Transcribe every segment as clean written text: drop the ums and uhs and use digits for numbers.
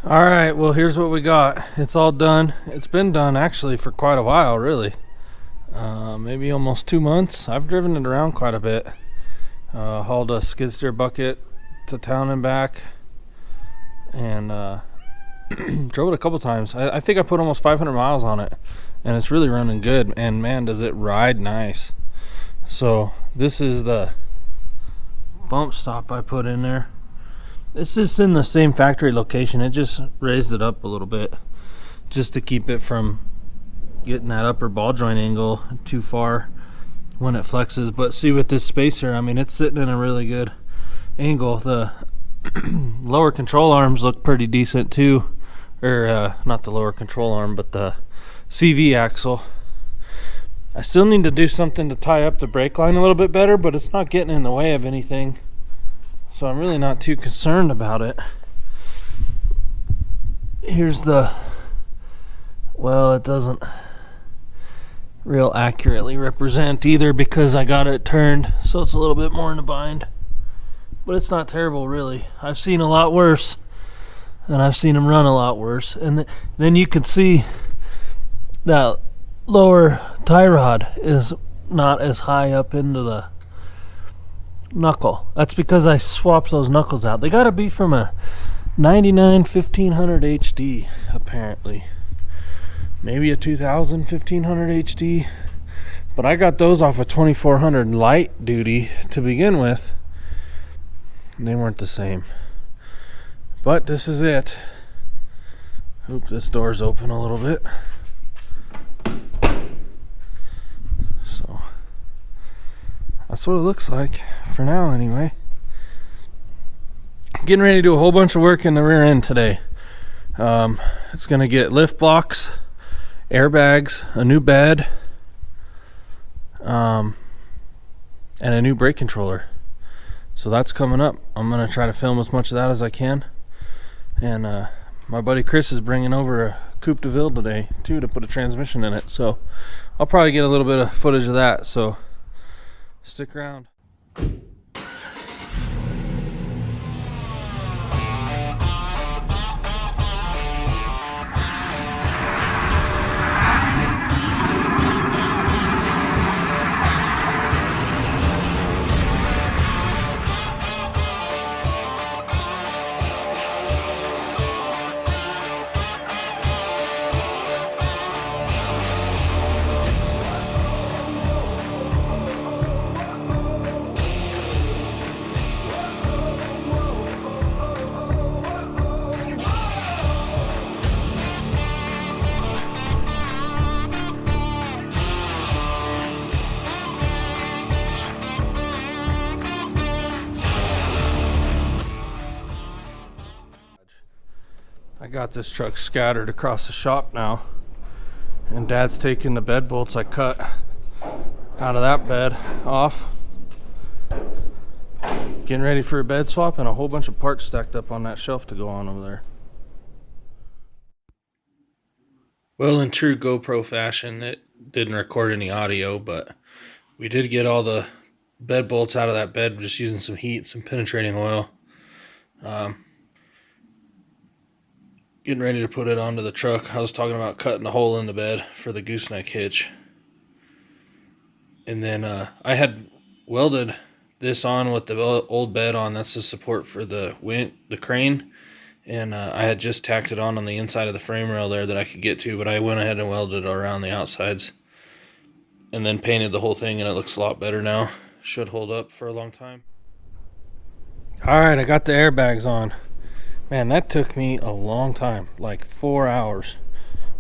All right, well, here's what we got. It's all done. It's been done actually for quite a while, really. Maybe almost 2 months. I've driven it around quite a bit. Hauled a skid steer bucket to town and back, and drove it a couple times. I think I put almost 500 miles on it, and it's really running good. And man, does it ride nice. So this is the bump stop I put in there. This is in the same factory location. It just raised it up a little bit just to keep it from getting that upper ball joint angle too far when it flexes. But see, with this spacer, I mean, it's sitting in a really good angle. The lower control arms look pretty decent too, or not the lower control arm, but the CV axle. I still need to do something to tie up the brake line a little bit better, but it's not getting in the way of anything, so I'm really not too concerned about it. Here's the, well, it doesn't real accurately represent either because I got it turned, so it's a little bit more in a bind, but it's not terrible really. I've seen a lot worse, and I've seen them run a lot worse. And then you can see that lower tie rod is not as high up into the knuckle. That's because I swapped those knuckles out. They gotta be from a 99 1500 HD apparently, maybe a 2000 1500 HD, but I got those off a 2400 light duty to begin with, and they weren't the same. But this is it. Oop, this door's open a little bit. So that's what it looks like for now anyway. Getting ready to do a whole bunch of work in the rear end today. It's gonna get lift blocks, airbags, a new bed, and a new brake controller. So that's coming up. I'm gonna try to film as much of that as I can. And my buddy Chris is bringing over a Coupe de Ville today too to put a transmission in it. So I'll probably get a little bit of footage of that. So stick around. I got this truck scattered across the shop now, and Dad's taking the bed bolts I cut out of that bed off, getting ready for a bed swap, and a whole bunch of parts stacked up on that shelf to go on over there. Well, in true GoPro fashion, it didn't record any audio, but we did get all the bed bolts out of that bed just using some heat, some penetrating oil. Getting ready to put it onto the truck. I was talking about cutting a hole in the bed for the gooseneck hitch. And then I had welded this on with the old bed on. That's the support for the crane. And I had just tacked it on the inside of the frame rail there that I could get to, but I went ahead and welded it around the outsides. And then painted the whole thing, and it looks a lot better now. Should hold up for a long time. Alright, I got the airbags on. Man, that took me a long time, like 4 hours.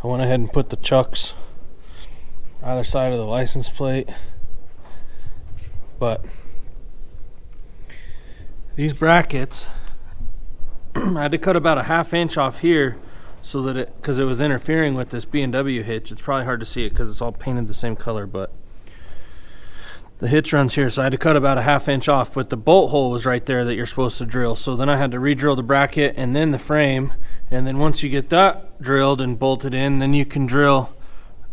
I went ahead and put the chucks either side of the license plate. But these brackets, I had to cut about a 1/2 inch off here so that because it was interfering with this B&W hitch. It's probably hard to see it because it's all painted the same color, but the hitch runs here, so I had to cut about a 1/2 inch off, but the bolt hole was right there that you're supposed to drill. So then I had to re-drill the bracket and then the frame, and then once you get that drilled and bolted in, then you can drill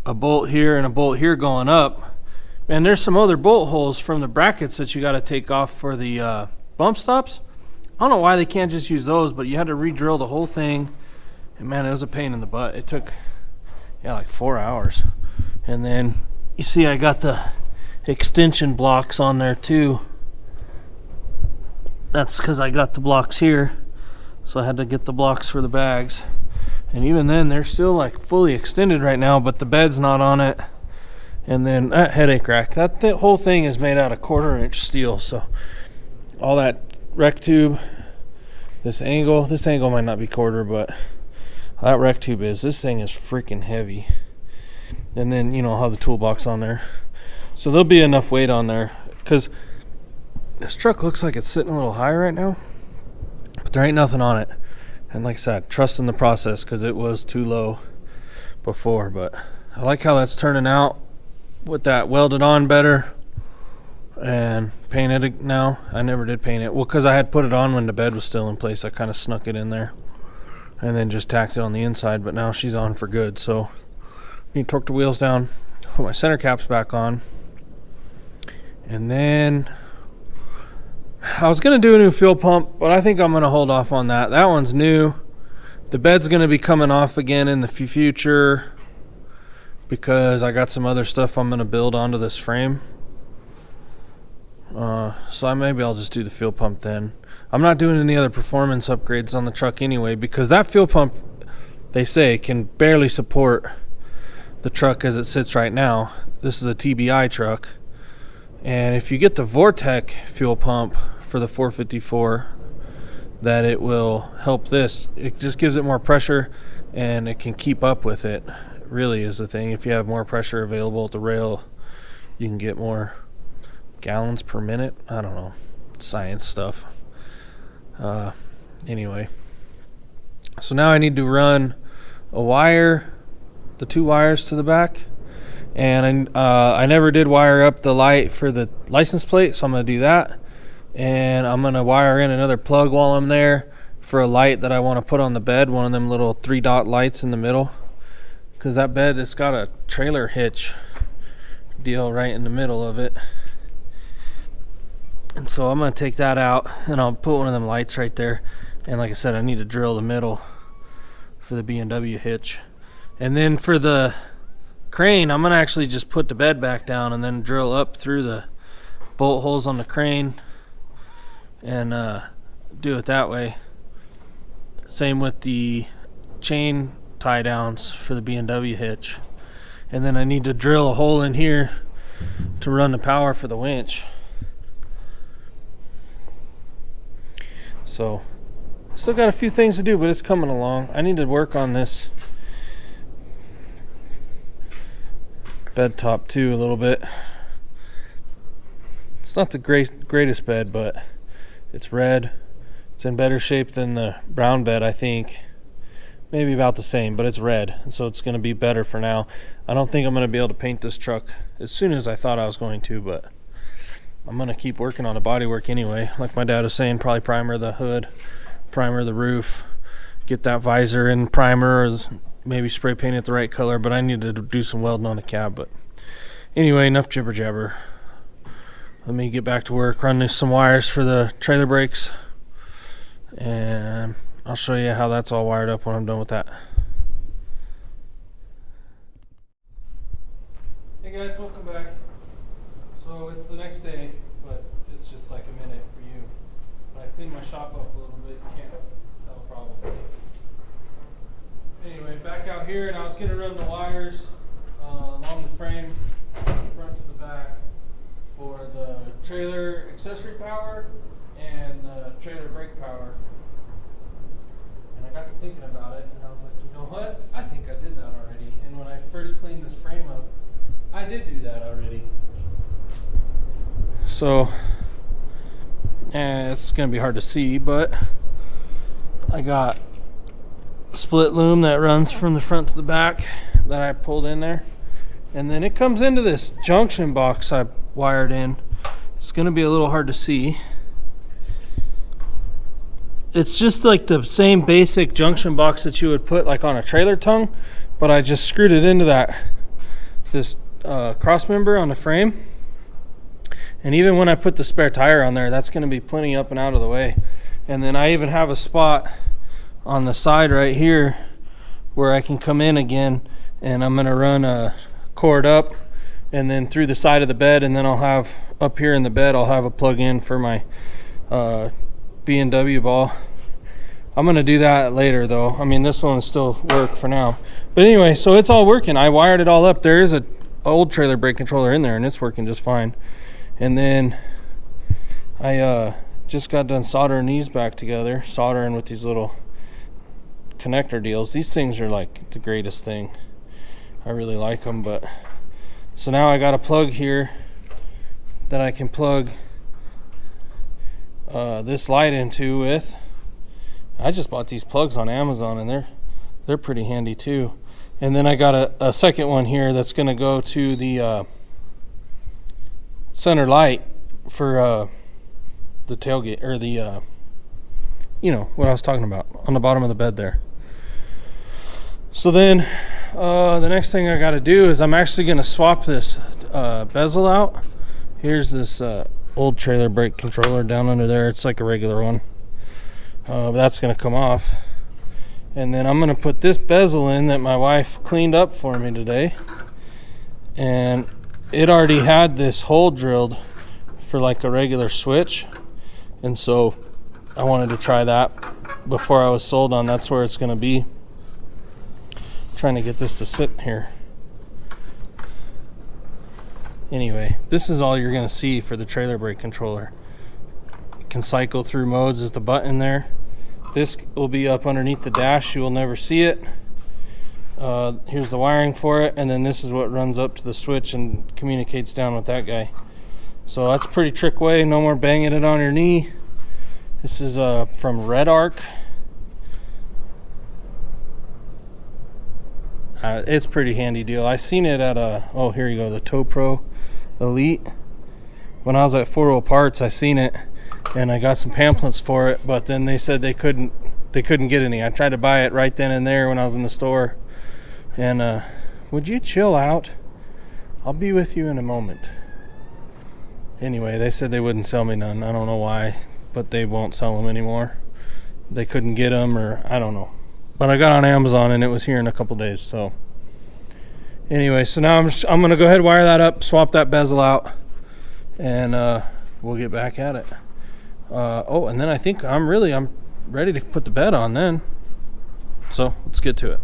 a bolt here and a bolt here going up. And there's some other bolt holes from the brackets that you got to take off for the bump stops. I don't know why they can't just use those, but you had to re-drill the whole thing And man, it was a pain in the butt. It took, yeah, like 4 hours. And then you see I got the extension blocks on there too. That's because I got the blocks here, so I had to get the blocks for the bags. And even then, they're still like fully extended right now, but the bed's not on it. And then that headache rack, the whole thing is made out of 1/4 inch steel, so all that rec tube, this angle might not be 1/4, but that rec tube this thing is freaking heavy. And then, you know, I'll have the toolbox on there, so there'll be enough weight on there, because this truck looks like it's sitting a little high right now, but there ain't nothing on it. And like I said, trust in the process, because it was too low before. But I like how that's turning out with that welded on better and painted now. I never did paint it, well, because I had put it on when the bed was still in place. I kind of snuck it in there and then just tacked it on the inside, but now she's on for good. So I need to torque the wheels down, put my center caps back on, and then I was going to do a new fuel pump, but I think I'm going to hold off on that. That one's new. The bed's going to be coming off again in the future, because I got some other stuff I'm going to build onto this frame. So maybe I'll just do the fuel pump then. I'm not doing any other performance upgrades on the truck anyway, because that fuel pump, they say, can barely support the truck as it sits right now. This is a TBI truck. And if you get the Vortec fuel pump for the 454, that it will help this. It just gives it more pressure and it can keep up with it, really is the thing. If you have more pressure available at the rail, you can get more gallons per minute. I don't know, science stuff. Anyway, so now I need to run a wire, the 2 wires to the back. And I never did wire up the light for the license plate, so I'm going to do that. And I'm going to wire in another plug while I'm there for a light that I want to put on the bed, one of them little 3-dot lights in the middle. Because that bed, it's got a trailer hitch deal right in the middle of it. And so I'm going to take that out, and I'll put one of them lights right there. And like I said, I need to drill the middle for the B&W hitch. And then for the crane, I'm going to actually just put the bed back down and then drill up through the bolt holes on the crane and do it that way. Same with the chain tie downs for the B&W hitch. And then I need to drill a hole in here to run the power for the winch. So still got a few things to do, but it's coming along. I need to work on this bed top too a little bit. It's not the greatest bed, but it's red. It's in better shape than the brown bed, I think. Maybe about the same, but it's red, and so it's going to be better for now. I don't think I'm going to be able to paint this truck as soon as I thought I was going to, but I'm going to keep working on the bodywork anyway. Like my dad was saying, probably primer the hood, primer the roof, get that visor in primer, or maybe spray paint it the right color, but I need to do some welding on the cab. But anyway, enough jibber jabber. Let me get back to work, run some wires for the trailer brakes, and I'll show you how that's all wired up when I'm done with that. Hey guys, welcome back. So it's the next day, but it's just like a minute for you. But I cleaned my shop up a little bit, you can't tell probably. Anyway, back out here, and I was going to run the wires along the frame, front to the back, for the trailer accessory power and the trailer brake power. And I got to thinking about it, and I was like, you know what? I think I did that already. And when I first cleaned this frame up, I did do that already. So, it's going to be hard to see, but I got split loom that runs from the front to the back that I pulled in there. And then it comes into this junction box I wired in. It's going to be a little hard to see. It's just like the same basic junction box that you would put like on a trailer tongue, but I just screwed it into this cross member on the frame. And even when I put the spare tire on there, that's going to be plenty up and out of the way. And then I even have a spot on the side right here where I can come in again, and I'm gonna run a cord up and then through the side of the bed, and then I'll have up here in the bed, I'll have a plug in for my B&W ball. I'm gonna do that later though. I mean, this one will still work for now. But anyway, so it's all working. I wired it all up. There is a old trailer brake controller in there, and it's working just fine. And then I just got done soldering these back together, soldering with these little connector deals. These things are like the greatest thing. I really like them. But so now I got a plug here that I can plug this light into with. I just bought these plugs on Amazon, and they're pretty handy too. And then I got a second one here that's going to go to the center light for the tailgate, or the you know what I was talking about, on the bottom of the bed there. So then the next thing I got to do is I'm actually going to swap this bezel out. Here's this old trailer brake controller down under there. It's like a regular one. But that's going to come off. And then I'm going to put this bezel in that my wife cleaned up for me today. And it already had this hole drilled for like a regular switch. And so I wanted to try that before I was sold on that's where it's going to be. I'm trying to get this to sit here. Anyway, this is all you're going to see for the trailer brake controller. It can cycle through modes. Is the button there. This will be up underneath the dash. You will never see it. Here's the wiring for it, and then this is what runs up to the switch and communicates down with that guy. So that's a pretty trick way. No more banging it on your knee. This is from Redarc. It's a pretty handy deal. I seen it at oh, here you go, the Tow Pro Elite. When I was at 4 Parts, I seen it, and I got some pamphlets for it, but then they said they couldn't get any. I tried to buy it right then and there when I was in the store. And would you chill out? I'll be with you in a moment. Anyway, they said they wouldn't sell me none. I don't know why, but they won't sell them anymore. They couldn't get them, or I don't know. But I got on Amazon and it was here in a couple days. So anyway, so now I'm gonna go ahead and wire that up, swap that bezel out, and we'll get back at it. Oh, and then I think I'm ready to put the bed on then. So let's get to it.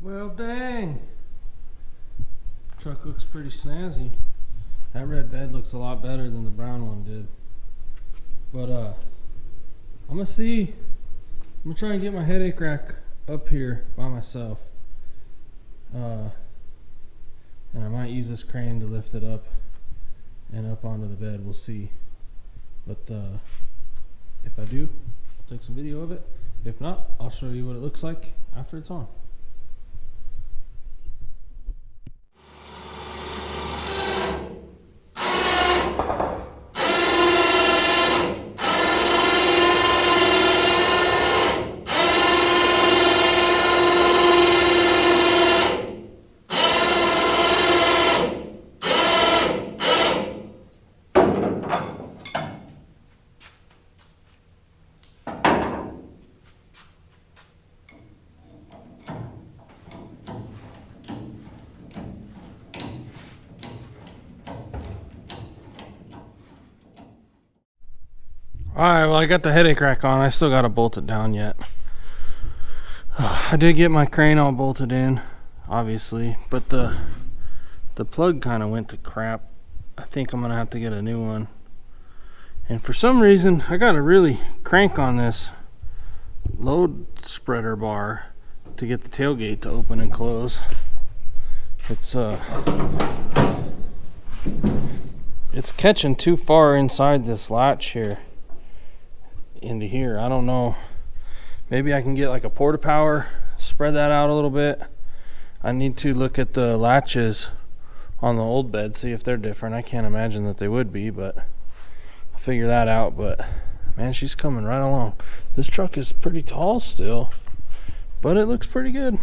Well, dang. Truck looks pretty snazzy. That red bed looks a lot better than the brown one did. But I'm gonna try and get my headache rack up here by myself. And I might use this crane to lift it up and up onto the bed. We'll see. But if I do, I'll take some video of it. If not, I'll show you what it looks like after it's on. Alright, well, I got the headache rack on. I still got to bolt it down yet. I did get my crane all bolted in, obviously, but the plug kind of went to crap. I think I'm going to have to get a new one. And for some reason, I got to really crank on this load spreader bar to get the tailgate to open and close. It's catching too far inside this latch here. Into here, I don't know, maybe I can get like a porta power, spread that out a little bit. I need to look at the latches on the old bed, see if they're different. I can't imagine that they would be, but I'll figure that out. But man, she's coming right along. This truck is pretty tall still, but it looks pretty good.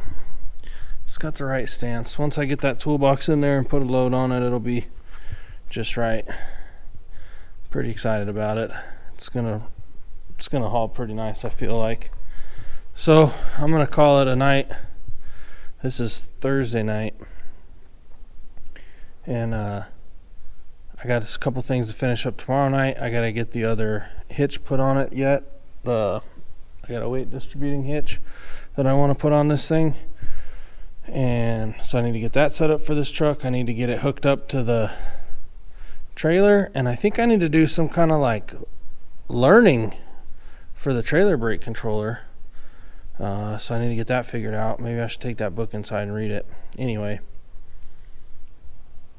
It's got the right stance. Once I get that toolbox in there and put a load on it, it'll be just right. Pretty excited about it. It's gonna haul pretty nice, I feel like. So I'm gonna call it a night. This is Thursday night, and I got a couple things to finish up tomorrow night. I gotta get the other hitch put on it yet. I got a weight distributing hitch that I want to put on this thing, and so I need to get that set up for this truck. I need to get it hooked up to the trailer, and I think I need to do some kind of like learning for the trailer brake controller. So I need to get that figured out. Maybe I should take that book inside and read it. Anyway,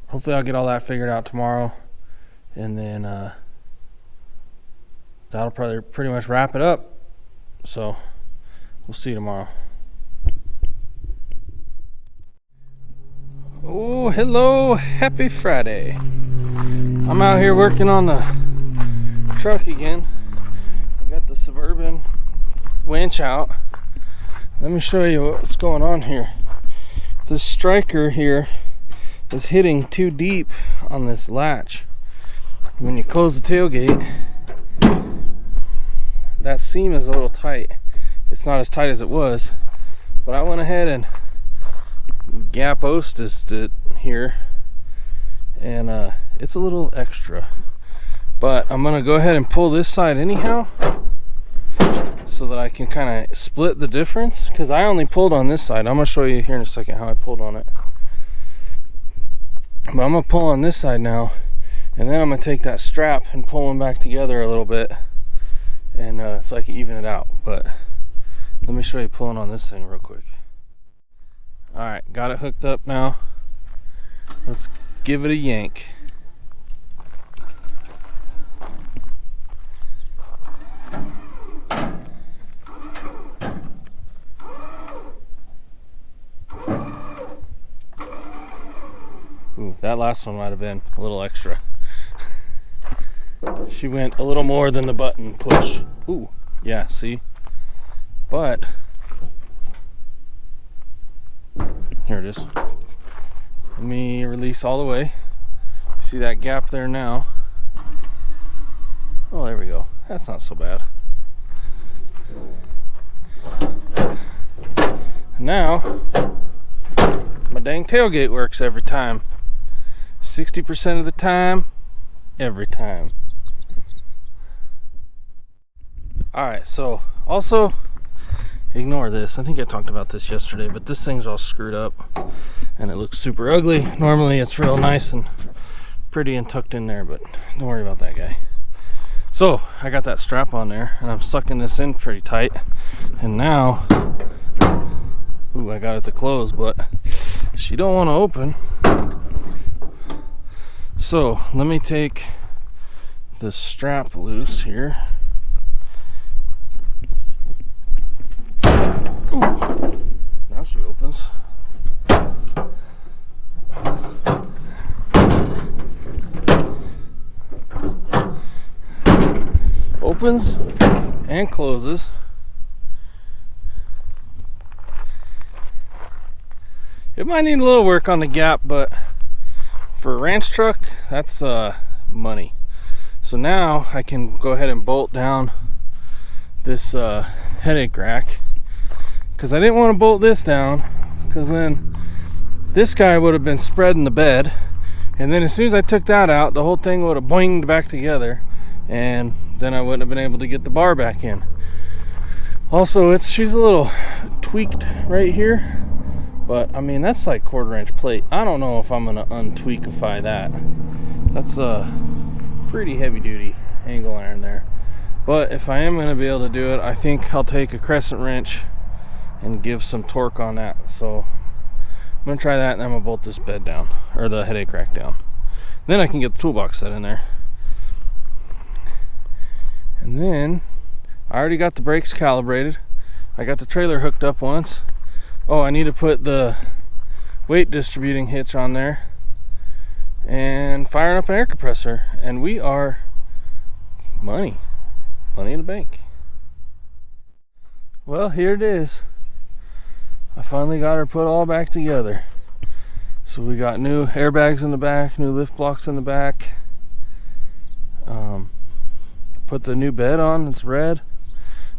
hopefully I'll get all that figured out tomorrow, and then that'll probably pretty much wrap it up. So we'll see you tomorrow. Oh, hello, happy Friday. I'm out here working on the truck again. Got the Suburban winch out. Let me show you what's going on here. The striker here is hitting too deep on this latch. When you close the tailgate, that seam is a little tight. It's not as tight as it was, but I went ahead and gap osted it here, and it's a little extra. But I'm gonna go ahead and pull this side anyhow, so that I can kind of split the difference, because I only pulled on this side. I'm gonna show you here in a second how I pulled on it. But I'm gonna pull on this side now, and then I'm gonna take that strap and pull them back together a little bit, and so I can even it out. But let me show you pulling on this thing real quick. Alright, got it hooked up now. Let's give it a yank. Ooh, that last one might have been a little extra. She went a little more than the button push. Ooh, yeah, see? But here it is. Let me release all the way. See that gap there now? Oh, there we go. That's not so bad. Now, my dang tailgate works every time. 60% of the time, every time. Alright, so also ignore this. I think I talked about this yesterday, but this thing's all screwed up and it looks super ugly. Normally it's real nice and pretty and tucked in there, but don't worry about that guy. So I got that strap on there and I'm sucking this in pretty tight, and now, ooh, I got it to close, but she don't want to open. So let me take the strap loose here. Ooh, now she opens. Opens and closes. It might need a little work on the gap, but for a ranch truck, that's money. So now I can go ahead and bolt down this headache rack, because I didn't want to bolt this down, because then this guy would have been spread in the bed, and then as soon as I took that out, the whole thing would have boinged back together, and then I wouldn't have been able to get the bar back in. Also, she's a little tweaked right here, but I mean, that's like 1/4 inch plate. I don't know if I'm gonna untweakify that. That's a pretty heavy duty angle iron there, but if I am gonna be able to do it, I think I'll take a crescent wrench and give some torque on that. So I'm gonna try that, and then I'm gonna bolt this bed down, or the headache rack down. Then I can get the toolbox set in there. And then I already got the brakes calibrated. I got the trailer hooked up once. Oh, I need to put the weight distributing hitch on there and firing up an air compressor, and we are money in the bank. Well, here it is. I finally got her put all back together. So we got new airbags in the back, new lift blocks in the back. Put the new bed on, it's red.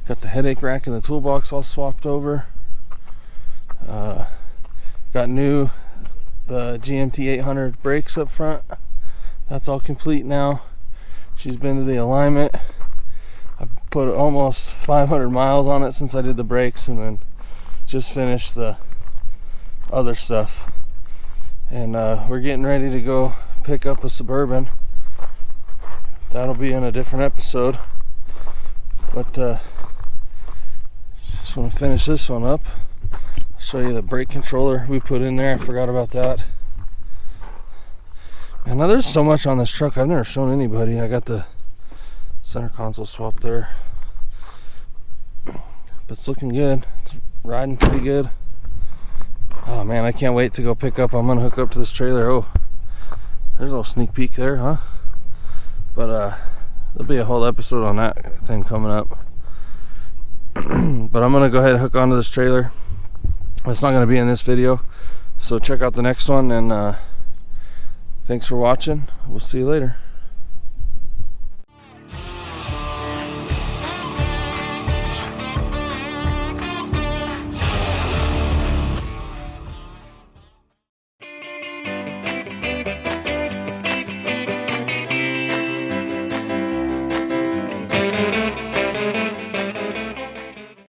Got the headache rack and the toolbox all swapped over. Got the GMT 800 brakes up front. That's all complete now. She's been to the alignment. I put almost 500 miles on it since I did the brakes, and then just finished the other stuff. And we're getting ready to go pick up a Suburban. That'll be in a different episode, but just want to finish this one up. Show you the brake controller we put in there. I forgot about that. And now there's so much on this truck I've never shown anybody. I got the center console swapped there, but it's looking good. It's riding pretty good. Oh man, I can't wait to go pick up. I'm gonna hook up to this trailer. Oh, there's a little sneak peek there, huh? But there'll be a whole episode on that thing coming up. But I'm gonna go ahead and hook onto this trailer. It's not gonna be in this video, so check out the next one, and thanks for watching. We'll see you later.